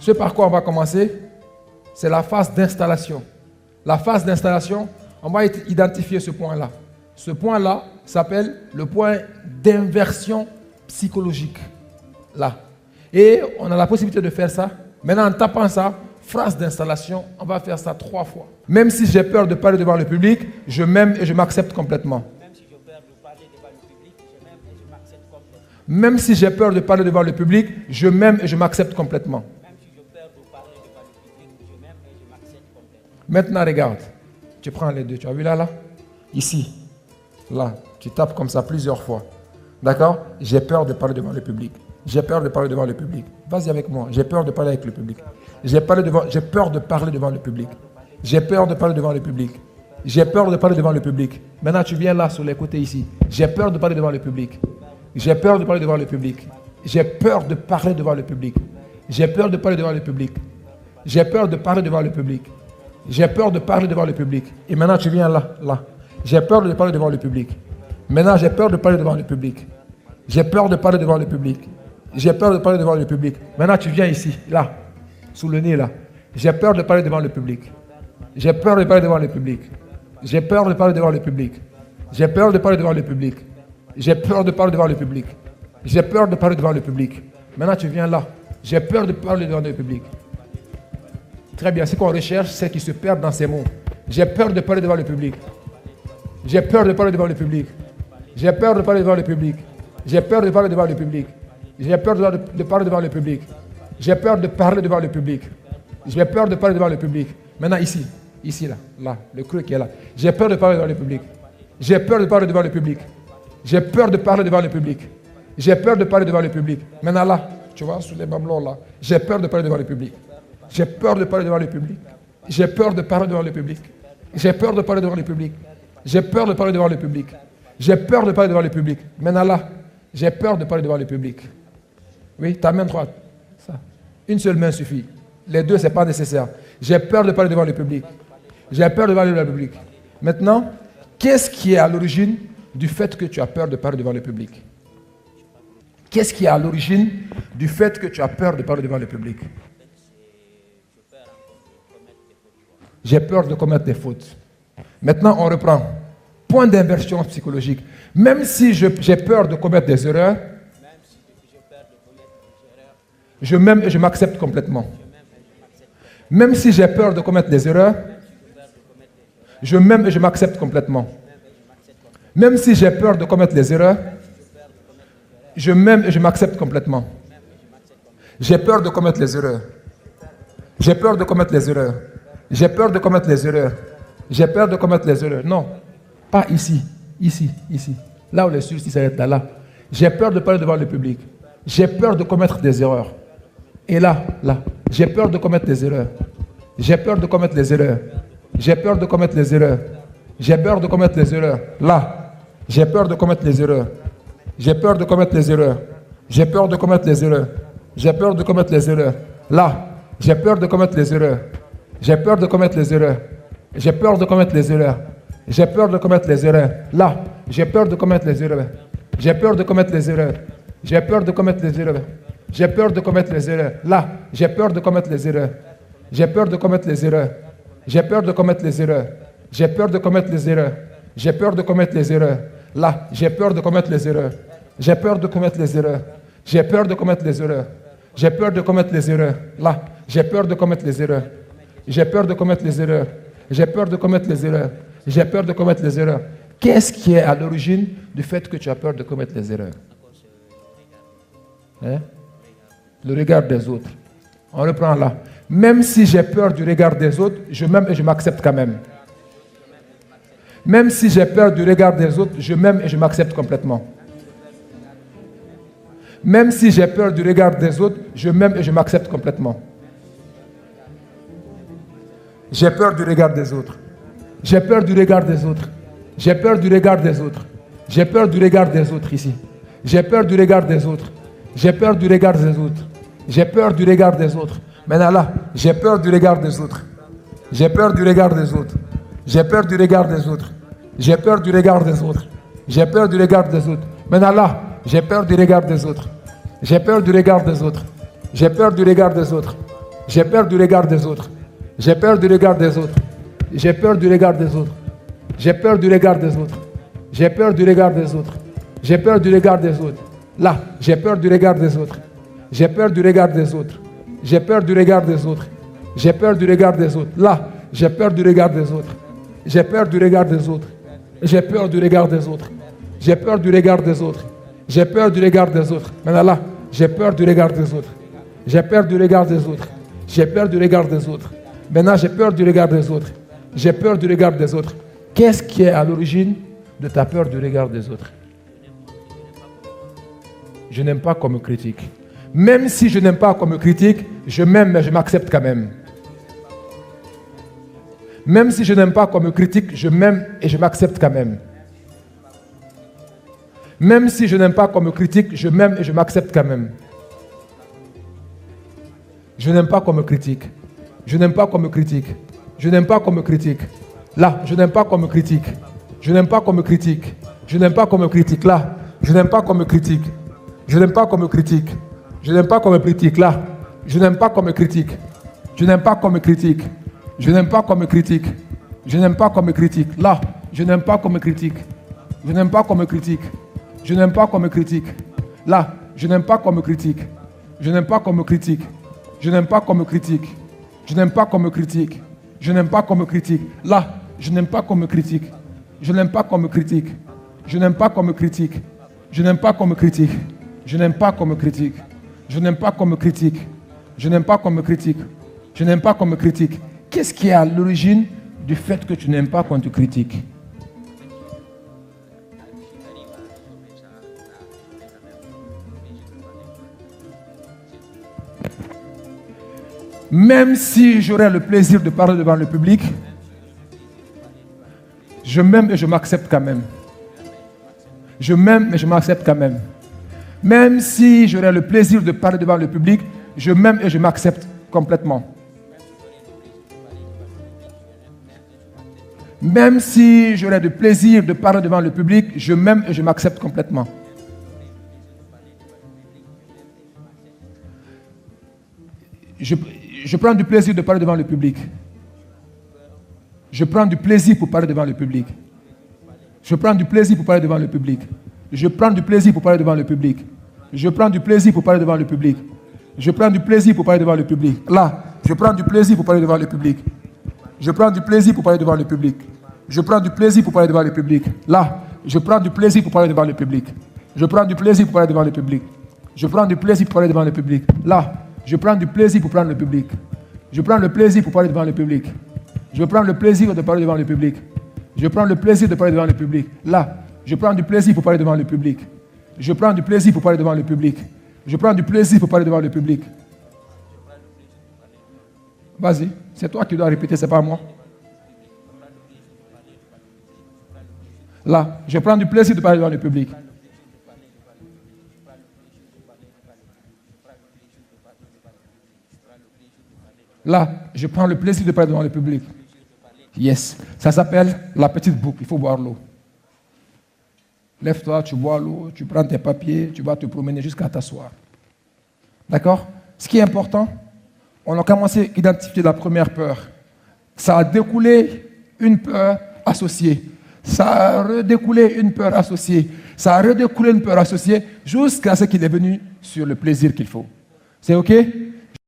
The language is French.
Ce par quoi on va commencer, c'est la phase d'installation. La phase d'installation, on va identifier ce point-là. Ce point-là s'appelle le point d'inversion psychologique. Là. Et on a la possibilité de faire ça. Maintenant, en tapant ça, phrase d'installation, on va faire ça 3 fois. Même si j'ai peur de parler devant le public, je m'aime et je m'accepte complètement. Même si j'ai peur de parler devant le public, je m'aime et je m'accepte complètement. Maintenant, regarde. Tu prends les deux. Tu as vu là? Ici. Là. Tu tapes comme ça plusieurs fois. D'accord? J'ai peur de parler devant le public. J'ai peur de parler devant le public. Vas-y avec moi. J'ai peur de parler avec le public. J'ai peur de parler devant le public. J'ai peur de parler devant le public. J'ai peur de parler devant le public. Maintenant, tu viens là sur les côtés ici. J'ai peur de parler devant le public. J'ai peur de parler devant le public. J'ai peur de parler devant le public. J'ai peur de parler devant le public. J'ai peur de parler devant le public. J'ai peur de parler devant le public. Et maintenant, tu viens là, là. J'ai peur de parler devant le public. Maintenant, j'ai peur de parler devant le public. J'ai peur de parler devant le public. J'ai peur de parler devant le public. Maintenant, tu viens ici, là, sous le nez, là. J'ai peur de parler devant le public. J'ai peur de parler devant le public. J'ai peur de parler devant le public. J'ai peur de parler devant le public. J'ai peur de parler devant le public. J'ai peur de parler devant le public. Maintenant, tu viens là. J'ai peur de parler devant le public. Très bien. Ce qu'on recherche, c'est qu'ils se perdent dans ces mots. J'ai peur de parler devant le public. J'ai peur de parler devant le public. J'ai peur de parler devant le public. J'ai peur de parler devant le public. J'ai peur de parler devant le public. J'ai peur de parler devant le public. J'ai peur de parler devant le public. Maintenant, ici. Ici, là. Là. Le creux qui est là. J'ai peur de parler devant le public. J'ai peur de parler devant le public. J'ai peur de parler devant le public. J'ai peur de parler devant le public. Maintenant, là. Tu vois, sous les mamelons, là. J'ai peur de parler devant le public. J'ai peur de parler devant le public. J'ai peur de parler devant le public. J'ai peur de parler devant le public. J'ai peur de parler devant le public. J'ai peur de parler devant le public. Maintenant là, j'ai peur de parler devant le public. Oui, ta main droite. Ça. Une seule main suffit. Les deux, ce n'est pas nécessaire. J'ai peur de parler devant le public. J'ai peur de parler devant le public. Maintenant, qu'est-ce qui est à l'origine du fait que tu as peur de parler devant le public? Qu'est-ce qui est à l'origine du fait que tu as peur de parler devant le public? J'ai peur de commettre des fautes. Maintenant, on reprend. Point d'inversion psychologique. Même si j'ai peur de commettre des erreurs, je m'aime et je m'accepte complètement. Même si j'ai peur de commettre des erreurs, je m'aime et je m'accepte complètement. Même si j'ai peur de commettre des erreurs, je m'aime et je m'accepte complètement. J'ai peur de commettre les erreurs. J'ai peur de commettre les erreurs. J'ai peur de commettre les erreurs. J'ai peur de commettre les erreurs. Non, pas ici, ici, ici. Là où les sursis s'arrêtent, là, là. J'ai peur de parler devant le public. J'ai peur de commettre des erreurs. Et là, là, j'ai peur de commettre des erreurs. J'ai peur de commettre les erreurs. J'ai peur de commettre les erreurs. J'ai peur de commettre les erreurs. Là, j'ai peur de commettre les erreurs. J'ai peur de commettre les erreurs. J'ai peur de commettre les erreurs. J'ai peur de commettre les erreurs. Là, j'ai peur de commettre les erreurs. J'ai peur de commettre les erreurs. J'ai peur de commettre les erreurs. J'ai peur de commettre les erreurs. Là, j'ai peur de commettre les erreurs. J'ai peur de commettre les erreurs. J'ai peur de commettre les erreurs. J'ai peur de commettre les erreurs. Là, j'ai peur de commettre les erreurs. J'ai peur de commettre les erreurs. J'ai peur de commettre les erreurs. J'ai peur de commettre les erreurs. J'ai peur de commettre les erreurs. Là, j'ai peur de commettre les erreurs. J'ai peur de commettre les erreurs. J'ai peur de commettre les erreurs. J'ai peur de commettre les erreurs. Là, j'ai peur de commettre les erreurs. J'ai peur de commettre les erreurs. J'ai peur de commettre les erreurs. J'ai peur de commettre les erreurs. Qu'est-ce qui est à l'origine du fait que tu as peur de commettre les erreurs? Hein? Le regard des autres. On reprend là. Même si j'ai peur du regard des autres, je m'aime et je m'accepte quand même. Même si j'ai peur du regard des autres, je m'aime et je m'accepte complètement. Même si j'ai peur du regard des autres, je m'aime et je m'accepte complètement. J'ai peur du regard des autres. J'ai peur du regard des autres. J'ai peur du regard des autres. J'ai peur du regard des autres ici. J'ai peur du regard des autres. J'ai peur du regard des autres. J'ai peur du regard des autres. Maintenant là, j'ai peur du regard des autres. J'ai peur du regard des autres. J'ai peur du regard des autres. J'ai peur du regard des autres. J'ai peur du regard des autres. Maintenant là, j'ai peur du regard des autres. J'ai peur du regard des autres. J'ai peur du regard des autres. J'ai peur du regard des autres. J'ai peur du regard des autres. J'ai peur du regard des autres. J'ai peur du regard des autres. J'ai peur du regard des autres. J'ai peur du regard des autres. Là, j'ai peur du regard des autres. J'ai peur du regard des autres. J'ai peur du regard des autres. J'ai peur du regard des autres. Là, j'ai peur du regard des autres. J'ai peur du regard des autres. J'ai peur du regard des autres. J'ai peur du regard des autres. J'ai peur du regard des autres. Maintenant là, j'ai peur du regard des autres. J'ai peur du regard des autres. J'ai peur du regard des autres. Maintenant, j'ai peur du regard des autres. J'ai peur du regard des autres. Qu'est-ce qui est à l'origine de ta peur du regard des autres? Je n'aime pas qu'on me critique. Même si je n'aime pas qu'on me critique, je m'aime, mais je m'accepte quand même. Même si je n'aime pas qu'on me critique, je m'aime et je m'accepte quand même. Même si je n'aime pas qu'on me critique, je m'aime et je m'accepte quand même. Je n'aime pas qu'on me critique. Je n'aime pas qu'on me critique. Je n'aime pas qu'on me critique. Là, je n'aime pas qu'on me critique. Je n'aime pas qu'on me critique. Je n'aime pas qu'on me critique. Là, je n'aime pas qu'on me critique. Je n'aime pas qu'on me critique. Je n'aime pas qu'on me critique. Là, je n'aime pas qu'on me critique. Je n'aime pas qu'on me critique. Je n'aime pas qu'on me critique. Je n'aime pas qu'on me critique. Là, je n'aime pas qu'on me critique. Je n'aime pas qu'on me critique. Je n'aime pas qu'on me critique. Là, je n'aime pas qu'on me critique. Je n'aime pas qu'on me critique. Je n'aime pas qu'on me critique. Je n'aime pas qu'on me critique. Je n'aime pas qu'on me critique. Là, je n'aime pas qu'on me critique. Je n'aime pas qu'on me critique. Je n'aime pas qu'on me critique. Je n'aime pas qu'on me critique. Je n'aime pas qu'on me critique. Je n'aime pas qu'on me critique. Je n'aime pas qu'on me critique. Je n'aime pas qu'on me critique. Qu'est-ce qui est à l'origine du fait que tu n'aimes pas qu'on te critique? Même si j'aurais le plaisir de parler devant le public, je m'aime et je m'accepte quand même. Je m'aime et je m'accepte quand même. Même si j'aurais le plaisir de parler devant le public, je m'aime et je m'accepte complètement. Même si j'aurais le plaisir de parler devant le public, je m'aime et je m'accepte complètement. Je prends du plaisir de parler devant le public. Je prends du plaisir pour parler devant le public. Je prends du plaisir pour parler devant le public. Je prends du plaisir pour parler devant le public. Je prends du plaisir pour parler devant le public. Je prends du plaisir pour parler devant le public. Là, je prends du plaisir pour parler devant le public. Je prends du plaisir pour parler devant le public. Je prends du plaisir pour parler devant le public. Là, je prends du plaisir pour parler devant le public. Je prends du plaisir pour parler devant le public. Je prends du plaisir pour parler devant le public. Là, je prends du plaisir pour prendre le public. Je prends le plaisir pour parler devant le public. Je prends le plaisir de parler devant le public. Je prends le plaisir de parler devant le public. Là, je prends du plaisir pour parler devant le public. Je prends du plaisir pour parler devant le public. Je prends du plaisir pour parler devant le public. Vas-y, c'est toi qui dois répéter, c'est pas moi. Là, je prends du plaisir de parler devant le public. Là, je prends le plaisir de parler devant le public. Yes. Ça s'appelle la petite boucle. Il faut boire l'eau. Lève-toi, tu bois l'eau, tu prends tes papiers, tu vas te promener jusqu'à t'asseoir. D'accord? Ce qui est important, on a commencé à identifier la première peur. Ça a découlé une peur associée. Ça a redécoulé une peur associée. Ça a redécoulé une peur associée jusqu'à ce qu'il est venu sur le plaisir qu'il faut. C'est OK?